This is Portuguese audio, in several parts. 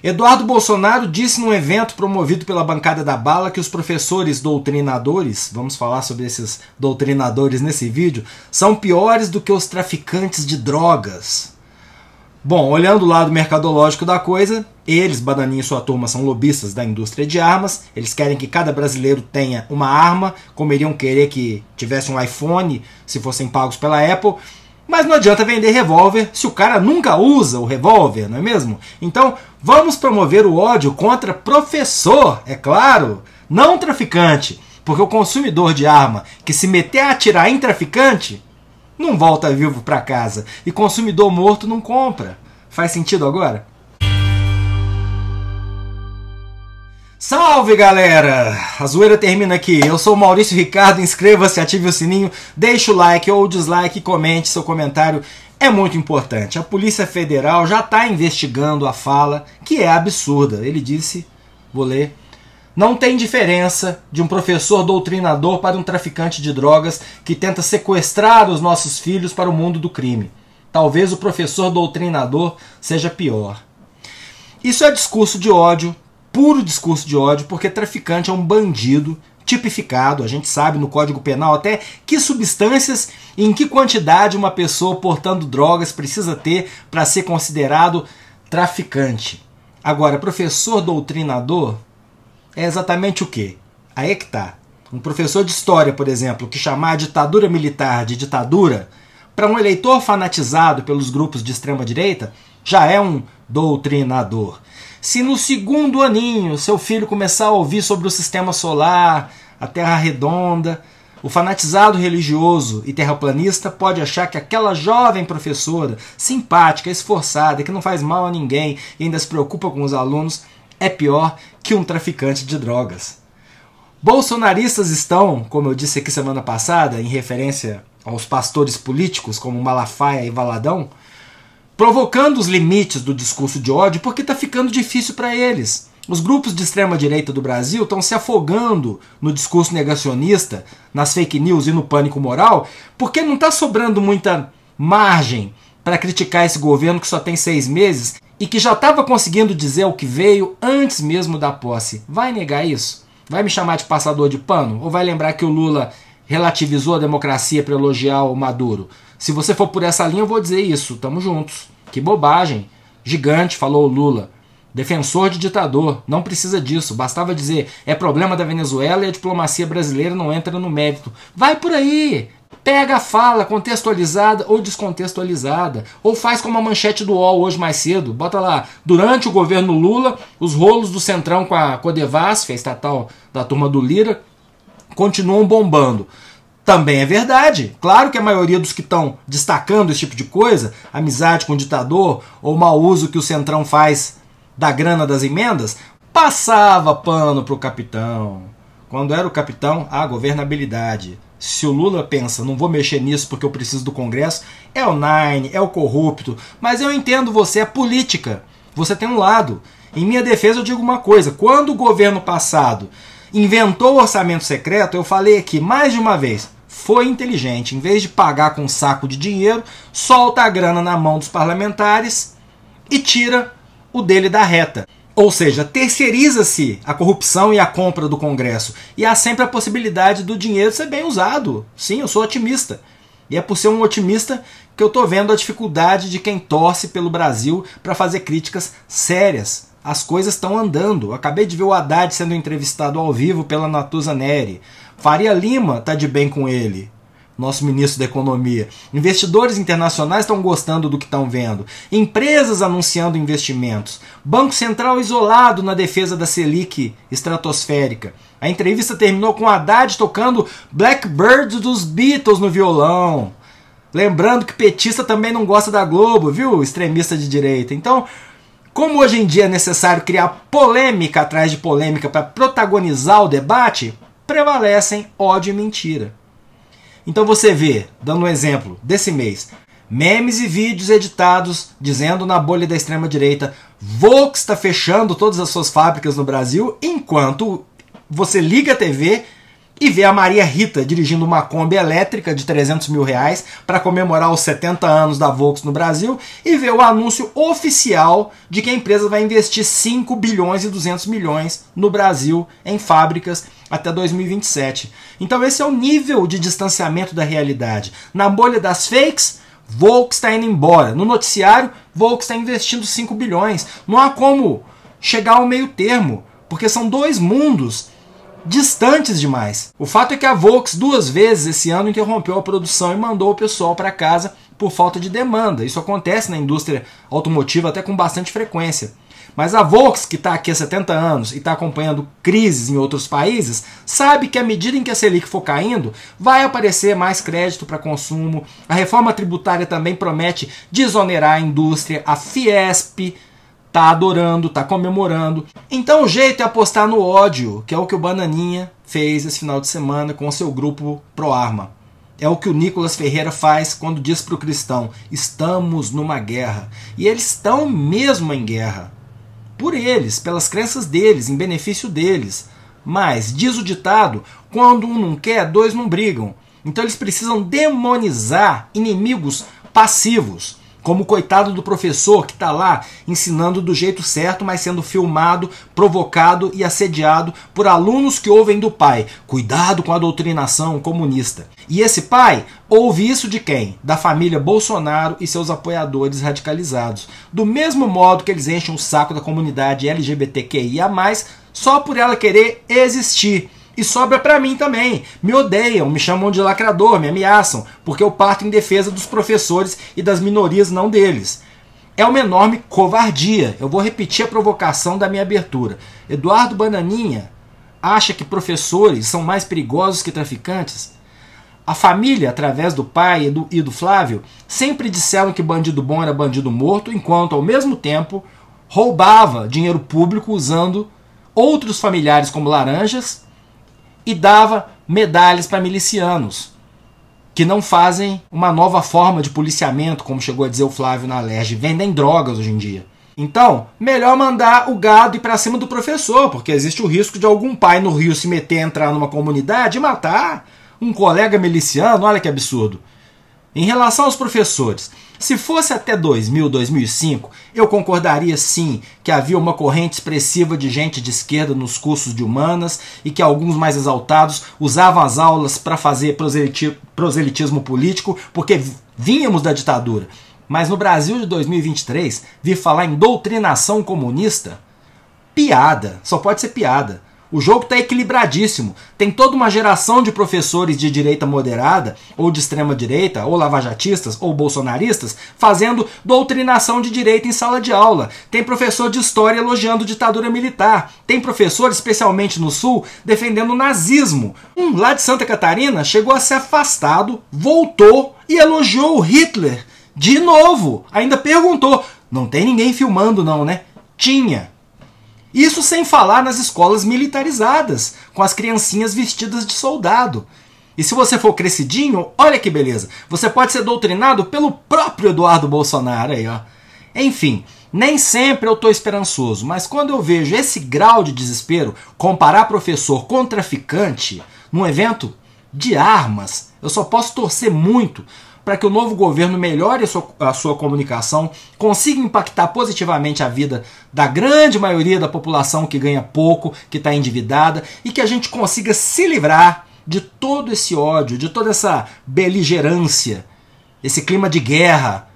Eduardo Bolsonaro disse num evento promovido pela bancada da bala que os professores doutrinadores, vamos falar sobre esses doutrinadores nesse vídeo, são piores do que os traficantes de drogas. Bom, olhando o lado mercadológico da coisa, eles, Bananinha e sua turma, são lobistas da indústria de armas, eles querem que cada brasileiro tenha uma arma, como iriam querer que tivesse um iPhone se fossem pagos pela Apple, mas não adianta vender revólver se o cara nunca usa o revólver, não é mesmo? Então, vamos promover o ódio contra professor, é claro, não traficante, porque o consumidor de arma que se meter a atirar em traficante não volta vivo para casa, e consumidor morto não compra. Faz sentido agora? Salve, galera! A zoeira termina aqui. Eu sou o Maurício Ricardo, inscreva-se, ative o sininho, deixe o like ou o dislike e comente. Seu comentário é muito importante. A Polícia Federal já está investigando a fala, que é absurda. Ele disse, vou ler: não tem diferença de um professor doutrinador para um traficante de drogas que tenta sequestrar os nossos filhos para o mundo do crime. Talvez o professor doutrinador seja pior. Isso é discurso de ódio, puro discurso de ódio, porque traficante é um bandido tipificado. A gente sabe no Código Penal até que substâncias e em que quantidade uma pessoa portando drogas precisa ter para ser considerado traficante. Agora, professor doutrinador é exatamente o quê? Aí é que tá. Um professor de história, por exemplo, que chamar a ditadura militar de ditadura, para um eleitor fanatizado pelos grupos de extrema-direita, já é um doutrinador. Se no segundo aninho seu filho começar a ouvir sobre o sistema solar, a Terra redonda, o fanatizado religioso e terraplanista pode achar que aquela jovem professora, simpática, esforçada, que não faz mal a ninguém e ainda se preocupa com os alunos, é pior que um traficante de drogas. Bolsonaristas estão, como eu disse aqui semana passada, em referência aos pastores políticos como Malafaia e Valadão, provocando os limites do discurso de ódio porque está ficando difícil para eles. Os grupos de extrema-direita do Brasil estão se afogando no discurso negacionista, nas fake news e no pânico moral, porque não está sobrando muita margem para criticar esse governo que só tem 6 meses e que já estava conseguindo dizer o que veio antes mesmo da posse. Vai negar isso? Vai me chamar de passador de pano? Ou vai lembrar que o Lula relativizou a democracia para elogiar o Maduro? Se você for por essa linha, eu vou dizer isso. Tamo juntos. Que bobagem. Gigante, falou o Lula. Defensor de ditador. Não precisa disso. Bastava dizer, é problema da Venezuela e a diplomacia brasileira não entra no mérito. Vai por aí. Pega a fala contextualizada ou descontextualizada. Ou faz como a manchete do UOL hoje mais cedo. Bota lá, durante o governo Lula, os rolos do Centrão com a Codevasf, a estatal da turma do Lira, continuam bombando. Também é verdade. Claro que a maioria dos que estão destacando esse tipo de coisa, amizade com o ditador ou mau uso que o Centrão faz da grana das emendas, passava pano pro capitão. Quando era o capitão, a governabilidade. Se o Lula pensa, não vou mexer nisso porque eu preciso do Congresso, é o Nine, é o corrupto. Mas eu entendo você, é política. Você tem um lado. Em minha defesa eu digo uma coisa, quando o governo passado inventou o orçamento secreto, eu falei aqui mais de uma vez, foi inteligente. Em vez de pagar com um saco de dinheiro, solta a grana na mão dos parlamentares e tira o dele da reta. Ou seja, terceiriza-se a corrupção e a compra do Congresso. E há sempre a possibilidade do dinheiro ser bem usado. Sim, eu sou otimista. E é por ser um otimista que eu estou vendo a dificuldade de quem torce pelo Brasil para fazer críticas sérias. As coisas estão andando. Eu acabei de ver o Haddad sendo entrevistado ao vivo pela Natuza Neri. Faria Lima está de bem com ele, nosso ministro da Economia. Investidores internacionais estão gostando do que estão vendo. Empresas anunciando investimentos. Banco Central isolado na defesa da Selic estratosférica. A entrevista terminou com Haddad tocando Blackbird dos Beatles no violão. Lembrando que petista também não gosta da Globo, viu? Extremista de direita. Então, como hoje em dia é necessário criar polêmica atrás de polêmica para protagonizar o debate, prevalecem ódio e mentira. Então você vê, dando um exemplo desse mês, memes e vídeos editados dizendo na bolha da extrema-direita: Volks está fechando todas as suas fábricas no Brasil, enquanto você liga a TV e ver a Maria Rita dirigindo uma Kombi elétrica de 300 mil reais para comemorar os 70 anos da Volks no Brasil e ver o anúncio oficial de que a empresa vai investir 5 bilhões e 200 milhões no Brasil em fábricas até 2027. Então esse é o nível de distanciamento da realidade. Na bolha das fakes, Volks está indo embora. No noticiário, Volks está investindo 5 bilhões. Não há como chegar ao meio termo, porque são dois mundos distantes demais. O fato é que a Volks 2 vezes esse ano interrompeu a produção e mandou o pessoal para casa por falta de demanda. Isso acontece na indústria automotiva até com bastante frequência. Mas a Volks, que está aqui há 70 anos e está acompanhando crises em outros países, sabe que à medida em que a Selic for caindo, vai aparecer mais crédito para consumo. A reforma tributária também promete desonerar a indústria. A Fiesp tá adorando, tá comemorando. Então o jeito é apostar no ódio, que é o que o Bananinha fez esse final de semana com o seu grupo Proarma. É o que o Nicolas Ferreira faz quando diz para o cristão: estamos numa guerra. E eles estão mesmo em guerra. Por eles, pelas crenças deles, em benefício deles. Mas, diz o ditado, quando um não quer, dois não brigam. Então eles precisam demonizar inimigos passivos, como o coitado do professor que está lá ensinando do jeito certo, mas sendo filmado, provocado e assediado por alunos que ouvem do pai: cuidado com a doutrinação comunista. E esse pai ouve isso de quem? Da família Bolsonaro e seus apoiadores radicalizados. Do mesmo modo que eles enchem o saco da comunidade LGBTQIA+, só por ela querer existir. E sobra pra mim também. Me odeiam, me chamam de lacrador, me ameaçam, porque eu parto em defesa dos professores e das minorias, não deles. É uma enorme covardia. Eu vou repetir a provocação da minha abertura. Eduardo Bananinha acha que professores são mais perigosos que traficantes? A família, através do pai e do Flávio, sempre disseram que bandido bom era bandido morto, enquanto, ao mesmo tempo, roubava dinheiro público usando outros familiares como laranjas e dava medalhas para milicianos, que não fazem uma nova forma de policiamento, como chegou a dizer o Flávio na Alerj, vendem drogas hoje em dia. Então, melhor mandar o gado ir para cima do professor, porque existe o risco de algum pai no Rio se meter, entrar numa comunidade e matar um colega miliciano. Olha que absurdo. Em relação aos professores, se fosse até 2000, 2005, eu concordaria sim que havia uma corrente expressiva de gente de esquerda nos cursos de humanas e que alguns mais exaltados usavam as aulas para fazer proselitismo político, porque vínhamos da ditadura. Mas no Brasil de 2023, vir falar em doutrinação comunista? Piada, só pode ser piada. O jogo está equilibradíssimo. Tem toda uma geração de professores de direita moderada, ou de extrema direita, ou lavajatistas, ou bolsonaristas, fazendo doutrinação de direita em sala de aula. Tem professor de história elogiando ditadura militar. Tem professor, especialmente no Sul, defendendo o nazismo. Lá de Santa Catarina chegou a ser afastado, voltou e elogiou o Hitler de novo. Ainda perguntou: não tem ninguém filmando não, né? Tinha. Isso sem falar nas escolas militarizadas, com as criancinhas vestidas de soldado. E se você for crescidinho, olha que beleza, você pode ser doutrinado pelo próprio Eduardo Bolsonaro aí, ó. Enfim, nem sempre eu estou esperançoso, mas quando eu vejo esse grau de desespero, comparar professor com traficante num evento de armas, eu só posso torcer muito para que o novo governo melhore a sua comunicação, consiga impactar positivamente a vida da grande maioria da população que ganha pouco, que está endividada, e que a gente consiga se livrar de todo esse ódio, de toda essa beligerância, esse clima de guerra,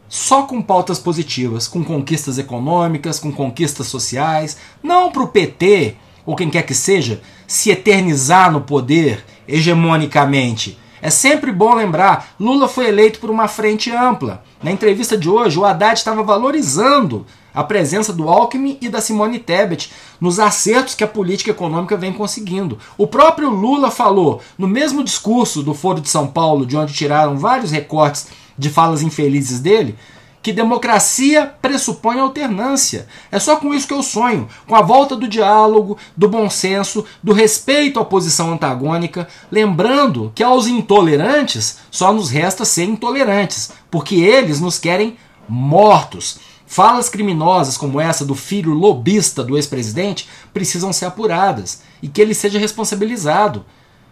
só com pautas positivas, com conquistas econômicas, com conquistas sociais, não para o PT, ou quem quer que seja, se eternizar no poder hegemonicamente. É sempre bom lembrar, Lula foi eleito por uma frente ampla. Na entrevista de hoje, o Haddad estava valorizando a presença do Alckmin e da Simone Tebet nos acertos que a política econômica vem conseguindo. O próprio Lula falou, no mesmo discurso do Foro de São Paulo, de onde tiraram vários recortes de falas infelizes dele, que democracia pressupõe alternância. É só com isso que eu sonho, com a volta do diálogo, do bom senso, do respeito à posição antagônica, lembrando que aos intolerantes só nos resta ser intolerantes, porque eles nos querem mortos. Falas criminosas como essa do filho lobista do ex-presidente precisam ser apuradas e que ele seja responsabilizado,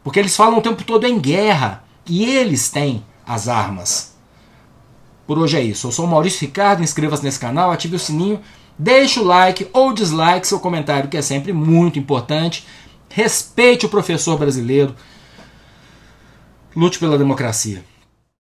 porque eles falam o tempo todo em guerra e eles têm as armas. Por hoje é isso. Eu sou o Maurício Ricardo, inscreva-se nesse canal, ative o sininho, deixe o like ou dislike, seu comentário que é sempre muito importante. Respeite o professor brasileiro, lute pela democracia.